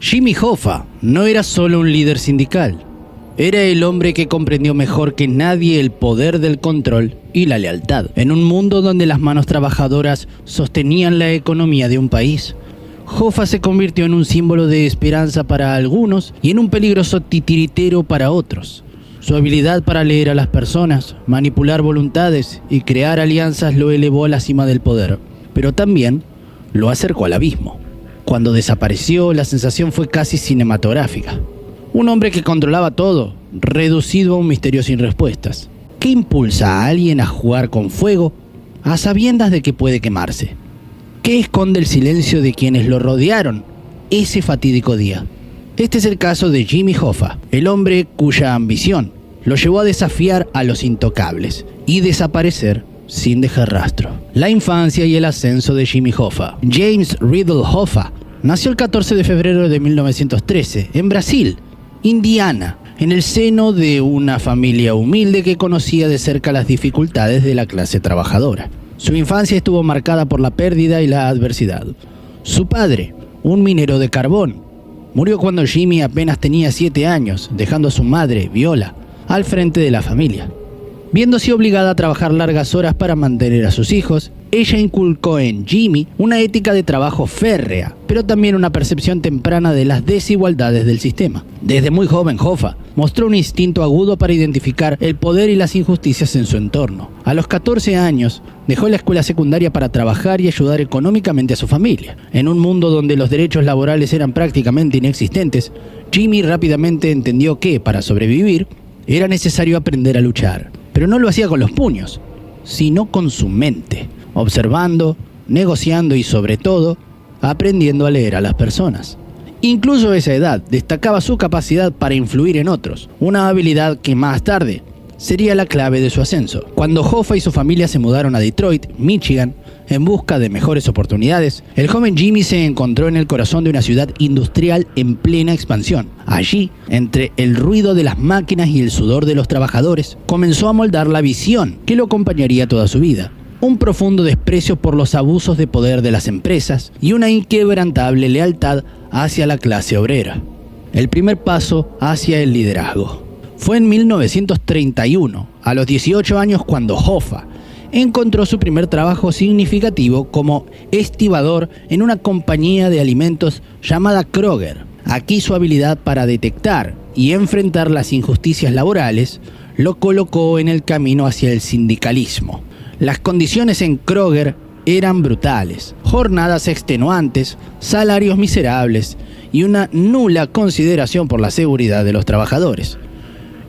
Jimmy Hoffa no era solo un líder sindical, era el hombre que comprendió mejor que nadie el poder del control y la lealtad. En un mundo donde las manos trabajadoras sostenían la economía de un país, Hoffa se convirtió en un símbolo de esperanza para algunos y en un peligroso titiritero para otros. Su habilidad para leer a las personas, manipular voluntades y crear alianzas lo elevó a la cima del poder, pero también lo acercó al abismo. Cuando desapareció, la sensación fue casi cinematográfica. Un hombre que controlaba todo, reducido a un misterio sin respuestas. ¿Qué impulsa a alguien a jugar con fuego a sabiendas de que puede quemarse? ¿Qué esconde el silencio de quienes lo rodearon ese fatídico día? Este es el caso de Jimmy Hoffa, el hombre cuya ambición lo llevó a desafiar a los intocables y desaparecer sin dejar rastro. La infancia y el ascenso de Jimmy Hoffa. James Riddle Hoffa nació el 14 de febrero de 1913 en Brasil, Indiana, en el seno de una familia humilde que conocía de cerca las dificultades de la clase trabajadora. Su infancia estuvo marcada por la pérdida y la adversidad. Su padre, un minero de carbón, murió cuando Jimmy apenas tenía 7 años, dejando a su madre, Viola, al frente de la familia. Viéndose obligada a trabajar largas horas para mantener a sus hijos, ella inculcó en Jimmy una ética de trabajo férrea, pero también una percepción temprana de las desigualdades del sistema. Desde muy joven, Hoffa mostró un instinto agudo para identificar el poder y las injusticias en su entorno. A los 14 años, dejó la escuela secundaria para trabajar y ayudar económicamente a su familia. En un mundo donde los derechos laborales eran prácticamente inexistentes, Jimmy rápidamente entendió que, para sobrevivir, era necesario aprender a luchar. Pero no lo hacía con los puños, sino con su mente, observando, negociando y sobre todo, aprendiendo a leer a las personas. Incluso a esa edad destacaba su capacidad para influir en otros, una habilidad que más tarde sería la clave de su ascenso. Cuando Hoffa y su familia se mudaron a Detroit, Michigan, en busca de mejores oportunidades, el joven Jimmy se encontró en el corazón de una ciudad industrial en plena expansión. Allí, entre el ruido de las máquinas y el sudor de los trabajadores, comenzó a moldar la visión que lo acompañaría toda su vida. Un profundo desprecio por los abusos de poder de las empresas y una inquebrantable lealtad hacia la clase obrera. El primer paso hacia el liderazgo. Fue en 1931, a los 18 años, cuando Hoffa encontró su primer trabajo significativo como estibador en una compañía de alimentos llamada Kroger. Aquí su habilidad para detectar y enfrentar las injusticias laborales lo colocó en el camino hacia el sindicalismo. Las condiciones en Kroger eran brutales: jornadas extenuantes, salarios miserables y una nula consideración por la seguridad de los trabajadores.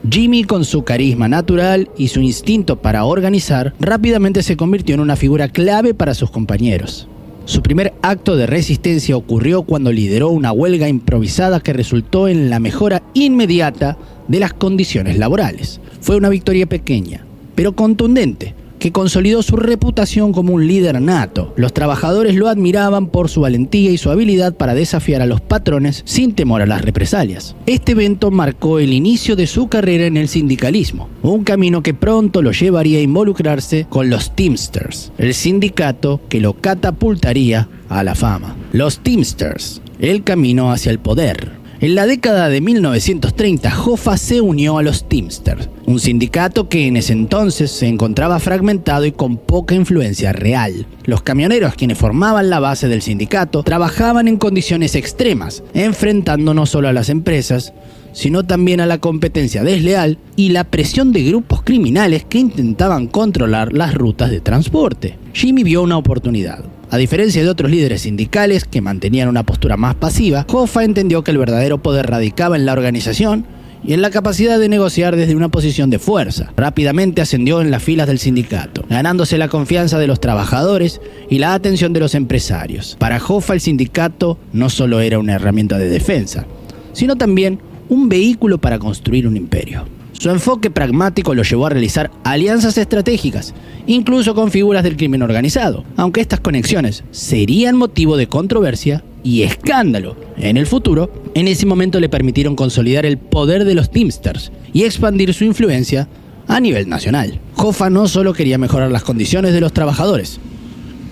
Jimmy, con su carisma natural y su instinto para organizar, rápidamente se convirtió en una figura clave para sus compañeros. Su primer acto de resistencia ocurrió cuando lideró una huelga improvisada que resultó en la mejora inmediata de las condiciones laborales. Fue una victoria pequeña, pero contundente, que consolidó su reputación como un líder nato. Los trabajadores lo admiraban por su valentía y su habilidad para desafiar a los patrones sin temor a las represalias. Este evento marcó el inicio de su carrera en el sindicalismo, un camino que pronto lo llevaría a involucrarse con los Teamsters, el sindicato que lo catapultaría a la fama. Los Teamsters, el camino hacia el poder. En la década de 1930, Hoffa se unió a los Teamsters, un sindicato que en ese entonces se encontraba fragmentado y con poca influencia real. Los camioneros, quienes formaban la base del sindicato, trabajaban en condiciones extremas, enfrentando no solo a las empresas, sino también a la competencia desleal y la presión de grupos criminales que intentaban controlar las rutas de transporte. Jimmy vio una oportunidad. A diferencia de otros líderes sindicales que mantenían una postura más pasiva, Hoffa entendió que el verdadero poder radicaba en la organización y en la capacidad de negociar desde una posición de fuerza. Rápidamente ascendió en las filas del sindicato, ganándose la confianza de los trabajadores y la atención de los empresarios. Para Hoffa, el sindicato no solo era una herramienta de defensa, sino también un vehículo para construir un imperio. Su enfoque pragmático lo llevó a realizar alianzas estratégicas, incluso con figuras del crimen organizado, aunque estas conexiones serían motivo de controversia y escándalo en el futuro. En ese momento le permitieron consolidar el poder de los Teamsters y expandir su influencia a nivel nacional. Hoffa no solo quería mejorar las condiciones de los trabajadores,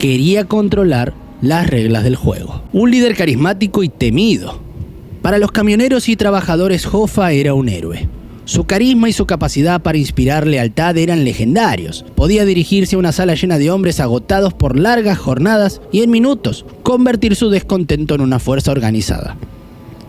quería controlar las reglas del juego. Un líder carismático y temido. Para los camioneros y trabajadores, Hoffa era un héroe. Su carisma y su capacidad para inspirar lealtad eran legendarios. Podía dirigirse a una sala llena de hombres agotados por largas jornadas y en minutos convertir su descontento en una fuerza organizada.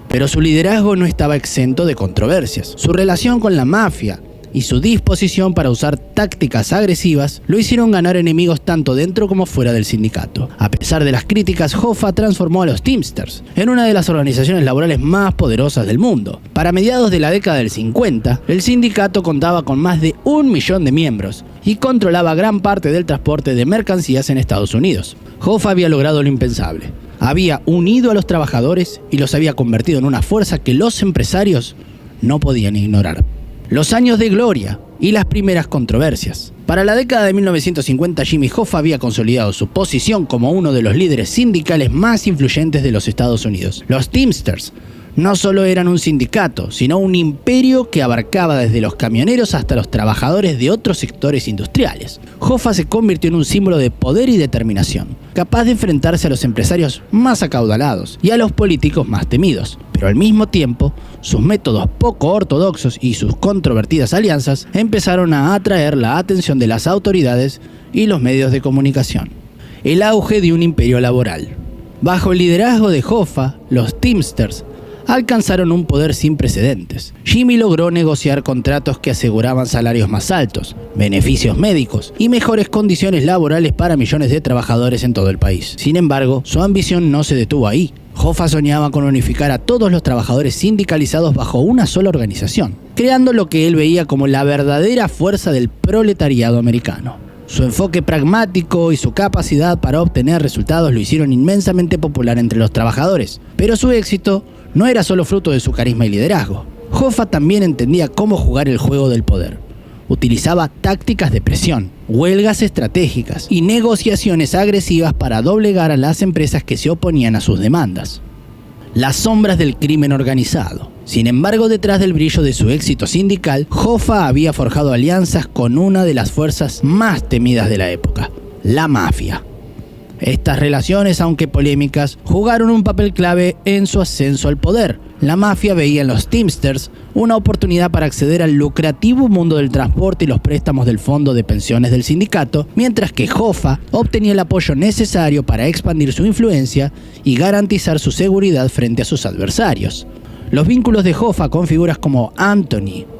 Pero su liderazgo no estaba exento de controversias. Su relación con la mafia y su disposición para usar tácticas agresivas lo hicieron ganar enemigos tanto dentro como fuera del sindicato. A pesar de las críticas, Hoffa transformó a los Teamsters en una de las organizaciones laborales más poderosas del mundo. Para mediados de la década del 50, el sindicato contaba con más de 1 millón de miembros y controlaba gran parte del transporte de mercancías en Estados Unidos. Hoffa había logrado lo impensable. Había unido a los trabajadores y los había convertido en una fuerza que los empresarios no podían ignorar. Los años de gloria y las primeras controversias. Para la década de 1950, Jimmy Hoffa había consolidado su posición como uno de los líderes sindicales más influyentes de los Estados Unidos. Los Teamsters no solo eran un sindicato, sino un imperio que abarcaba desde los camioneros hasta los trabajadores de otros sectores industriales. Hoffa se convirtió en un símbolo de poder y determinación, capaz de enfrentarse a los empresarios más acaudalados y a los políticos más temidos. Pero al mismo tiempo, sus métodos poco ortodoxos y sus controvertidas alianzas empezaron a atraer la atención de las autoridades y los medios de comunicación. El auge de un imperio laboral. Bajo el liderazgo de Hoffa, los Teamsters alcanzaron un poder sin precedentes. Jimmy logró negociar contratos que aseguraban salarios más altos, beneficios médicos y mejores condiciones laborales para millones de trabajadores en todo el país. Sin embargo, su ambición no se detuvo ahí. Hoffa soñaba con unificar a todos los trabajadores sindicalizados bajo una sola organización, creando lo que él veía como la verdadera fuerza del proletariado americano. Su enfoque pragmático y su capacidad para obtener resultados lo hicieron inmensamente popular entre los trabajadores, pero su éxito no era solo fruto de su carisma y liderazgo. Hoffa también entendía cómo jugar el juego del poder. Utilizaba tácticas de presión, huelgas estratégicas y negociaciones agresivas para doblegar a las empresas que se oponían a sus demandas. Las sombras del crimen organizado. Sin embargo, detrás del brillo de su éxito sindical, Hoffa había forjado alianzas con una de las fuerzas más temidas de la época, la mafia. Estas relaciones, aunque polémicas, jugaron un papel clave en su ascenso al poder. La mafia veía en los Teamsters una oportunidad para acceder al lucrativo mundo del transporte y los préstamos del fondo de pensiones del sindicato, mientras que Hoffa obtenía el apoyo necesario para expandir su influencia y garantizar su seguridad frente a sus adversarios. Los vínculos de Hoffa con figuras como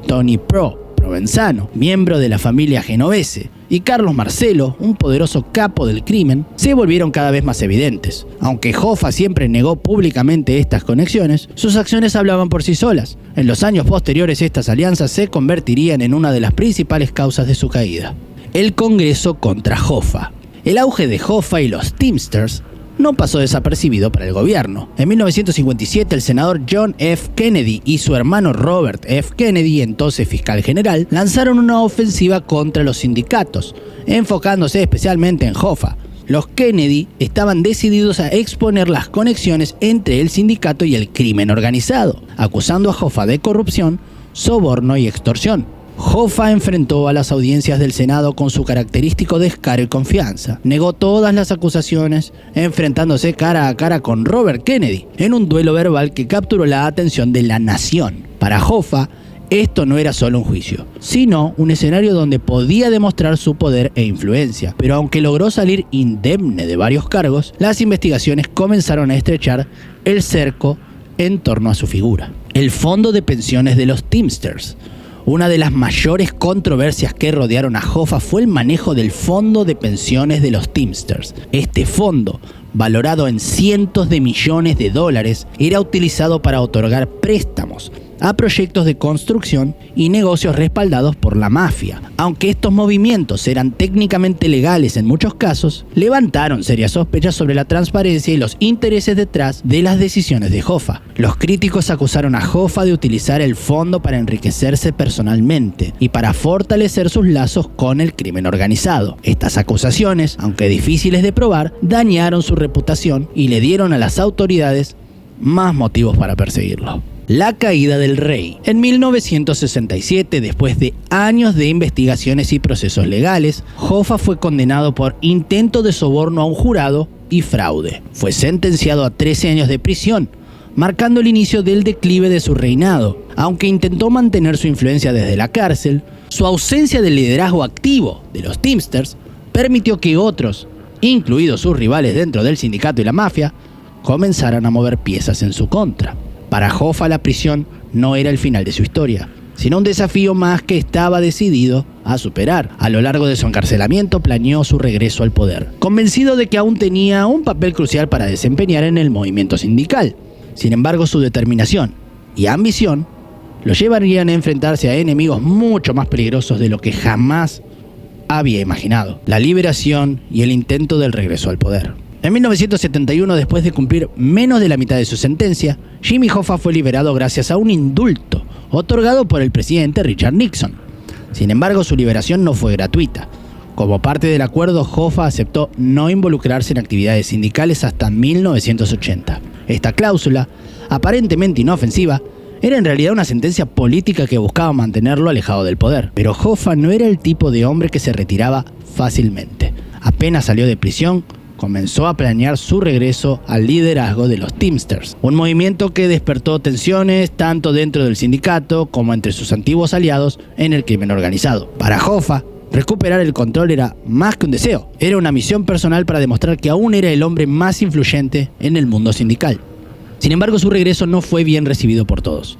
Tony Provenzano, miembro de la familia Genovese, y Carlos Marcello, un poderoso capo del crimen, se volvieron cada vez más evidentes. Aunque Hoffa siempre negó públicamente estas conexiones, sus acciones hablaban por sí solas. En los años posteriores, estas alianzas se convertirían en una de las principales causas de su caída. El Congreso contra Hoffa. El auge de Hoffa y los Teamsters no pasó desapercibido para el gobierno. En 1957, el senador John F. Kennedy y su hermano Robert F. Kennedy, entonces fiscal general, lanzaron una ofensiva contra los sindicatos, enfocándose especialmente en Hoffa. Los Kennedy estaban decididos a exponer las conexiones entre el sindicato y el crimen organizado, acusando a Hoffa de corrupción, soborno y extorsión. Hoffa enfrentó a las audiencias del Senado con su característico descaro y confianza. Negó todas las acusaciones, enfrentándose cara a cara con Robert Kennedy, en un duelo verbal que capturó la atención de la nación. Para Hoffa, esto no era solo un juicio, sino un escenario donde podía demostrar su poder e influencia. Pero aunque logró salir indemne de varios cargos, las investigaciones comenzaron a estrechar el cerco en torno a su figura. El fondo de pensiones de los Teamsters. Una de las mayores controversias que rodearon a Hoffa fue el manejo del fondo de pensiones de los Teamsters. Este fondo, valorado en cientos de millones de dólares, era utilizado para otorgar préstamos a proyectos de construcción y negocios respaldados por la mafia. Aunque estos movimientos eran técnicamente legales en muchos casos, levantaron serias sospechas sobre la transparencia y los intereses detrás de las decisiones de Hoffa. Los críticos acusaron a Hoffa de utilizar el fondo para enriquecerse personalmente y para fortalecer sus lazos con el crimen organizado. Estas acusaciones, aunque difíciles de probar, dañaron su reputación y le dieron a las autoridades más motivos para perseguirlo. La caída del rey. En 1967, después de años de investigaciones y procesos legales, Hoffa fue condenado por intento de soborno a un jurado y fraude. Fue sentenciado a 13 años de prisión, marcando el inicio del declive de su reinado. Aunque intentó mantener su influencia desde la cárcel, su ausencia de liderazgo activo de los Teamsters permitió que otros, incluidos sus rivales dentro del sindicato y la mafia, comenzaran a mover piezas en su contra. Para Hoffa la prisión no era el final de su historia, sino un desafío más que estaba decidido a superar. A lo largo de su encarcelamiento planeó su regreso al poder, convencido de que aún tenía un papel crucial para desempeñar en el movimiento sindical. Sin embargo, su determinación y ambición lo llevarían a enfrentarse a enemigos mucho más peligrosos de lo que jamás había imaginado: la liberación y el intento del regreso al poder. En 1971, después de cumplir menos de la mitad de su sentencia, Jimmy Hoffa fue liberado gracias a un indulto otorgado por el presidente Richard Nixon. Sin embargo, su liberación no fue gratuita. Como parte del acuerdo, Hoffa aceptó no involucrarse en actividades sindicales hasta 1980. Esta cláusula, aparentemente inofensiva, era en realidad una sentencia política que buscaba mantenerlo alejado del poder. Pero Hoffa no era el tipo de hombre que se retiraba fácilmente. Apenas salió de prisión, comenzó a planear su regreso al liderazgo de los Teamsters, un movimiento que despertó tensiones tanto dentro del sindicato como entre sus antiguos aliados en el crimen organizado. Para Hoffa, recuperar el control era más que un deseo, era una misión personal para demostrar que aún era el hombre más influyente en el mundo sindical. Sin embargo, su regreso no fue bien recibido por todos.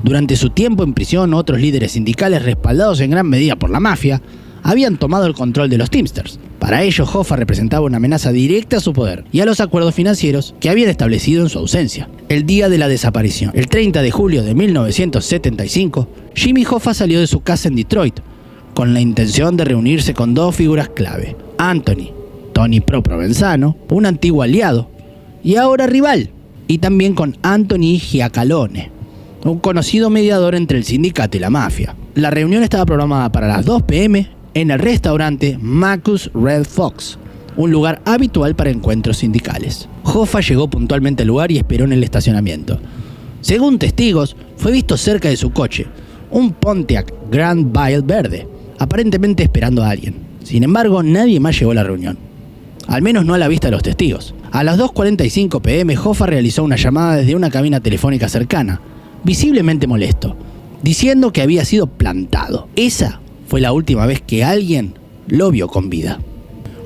Durante su tiempo en prisión, otros líderes sindicales, respaldados en gran medida por la mafia, habían tomado el control de los Teamsters. Para ellos, Hoffa representaba una amenaza directa a su poder y a los acuerdos financieros que habían establecido en su ausencia. El día de la desaparición, el 30 de julio de 1975, Jimmy Hoffa salió de su casa en Detroit con la intención de reunirse con dos figuras clave: Tony Pro Provenzano, un antiguo aliado y ahora rival, y también con Anthony Giacalone, un conocido mediador entre el sindicato y la mafia. La reunión estaba programada para las 2 p.m. en el restaurante Macus Red Fox, un lugar habitual para encuentros sindicales. Hoffa llegó puntualmente al lugar y esperó en el estacionamiento. Según testigos, fue visto cerca de su coche, un Pontiac Grand Ville verde, aparentemente esperando a alguien. Sin embargo, nadie más llegó a la reunión, al menos no a la vista de los testigos. A las 2:45 p.m. Hoffa realizó una llamada desde una cabina telefónica cercana, visiblemente molesto, diciendo que había sido plantado. Esa fue la última vez que alguien lo vio con vida.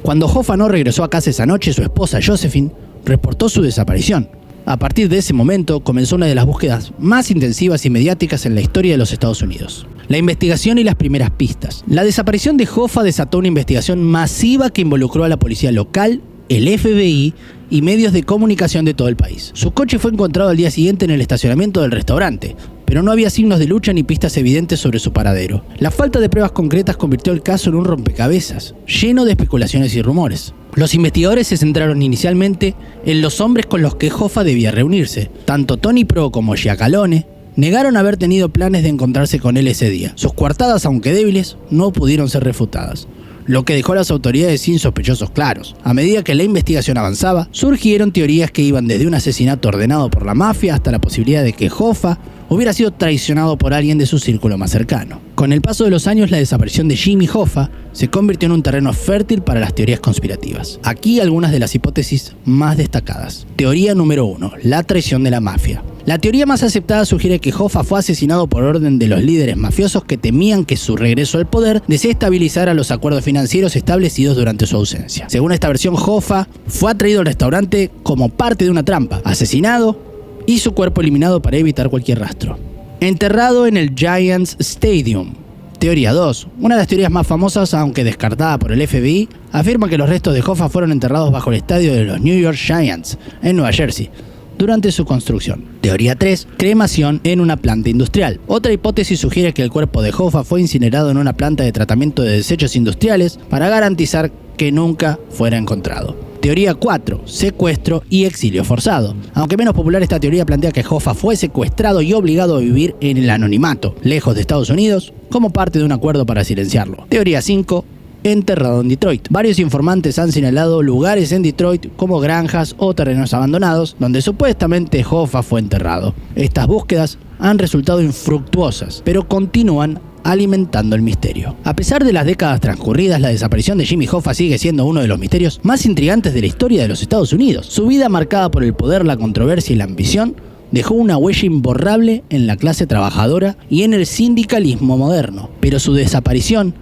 Cuando Hoffa no regresó a casa esa noche, su esposa Josephine reportó su desaparición. A partir de ese momento comenzó una de las búsquedas más intensivas y mediáticas en la historia de los Estados Unidos. La investigación y las primeras pistas. La desaparición de Hoffa desató una investigación masiva que involucró a la policía local, el FBI y medios de comunicación de todo el país. Su coche fue encontrado al día siguiente en el estacionamiento del restaurante, pero no había signos de lucha ni pistas evidentes sobre su paradero. La falta de pruebas concretas convirtió el caso en un rompecabezas, lleno de especulaciones y rumores. Los investigadores se centraron inicialmente en los hombres con los que Hoffa debía reunirse. Tanto Tony Pro como Giacalone negaron haber tenido planes de encontrarse con él ese día. Sus coartadas, aunque débiles, no pudieron ser refutadas, lo que dejó a las autoridades sin sospechosos claros. A medida que la investigación avanzaba, surgieron teorías que iban desde un asesinato ordenado por la mafia hasta la posibilidad de que Hoffa hubiera sido traicionado por alguien de su círculo más cercano. Con el paso de los años, la desaparición de Jimmy Hoffa se convirtió en un terreno fértil para las teorías conspirativas. Aquí algunas de las hipótesis más destacadas. Teoría número 1. La traición de la mafia. La teoría más aceptada sugiere que Hoffa fue asesinado por orden de los líderes mafiosos que temían que su regreso al poder desestabilizara los acuerdos financieros establecidos durante su ausencia. Según esta versión, Hoffa fue atraído al restaurante como parte de una trampa, asesinado y su cuerpo eliminado para evitar cualquier rastro. Enterrado en el Giants Stadium. Teoría 2. Una de las teorías más famosas, aunque descartada por el FBI, afirma que los restos de Hoffa fueron enterrados bajo el estadio de los New York Giants, en Nueva Jersey, durante su construcción. Teoría 3. Cremación en una planta industrial. Otra hipótesis sugiere que el cuerpo de Hoffa fue incinerado en una planta de tratamiento de desechos industriales para garantizar que nunca fuera encontrado. Teoría 4. Secuestro y exilio forzado. Aunque menos popular, esta teoría plantea que Hoffa fue secuestrado y obligado a vivir en el anonimato, lejos de Estados Unidos, como parte de un acuerdo para silenciarlo. Teoría 5. Enterrado en Detroit. Varios informantes han señalado lugares en Detroit como granjas o terrenos abandonados donde supuestamente Hoffa fue enterrado. Estas búsquedas han resultado infructuosas, pero continúan alimentando el misterio. A pesar de las décadas transcurridas, la desaparición de Jimmy Hoffa sigue siendo uno de los misterios más intrigantes de la historia de los Estados Unidos. Su vida, marcada por el poder, la controversia y la ambición, dejó una huella imborrable en la clase trabajadora y en el sindicalismo moderno, pero su desaparición,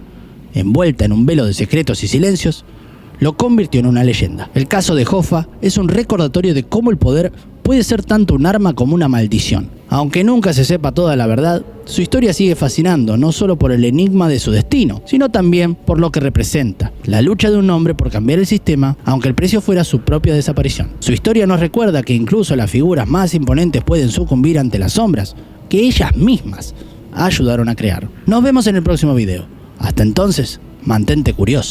envuelta en un velo de secretos y silencios, lo convirtió en una leyenda. El caso de Hoffa es un recordatorio de cómo el poder puede ser tanto un arma como una maldición. Aunque nunca se sepa toda la verdad, su historia sigue fascinando no solo por el enigma de su destino, sino también por lo que representa, la lucha de un hombre por cambiar el sistema, aunque el precio fuera su propia desaparición. Su historia nos recuerda que incluso las figuras más imponentes pueden sucumbir ante las sombras que ellas mismas ayudaron a crear. Nos vemos en el próximo video. Hasta entonces, mantente curioso.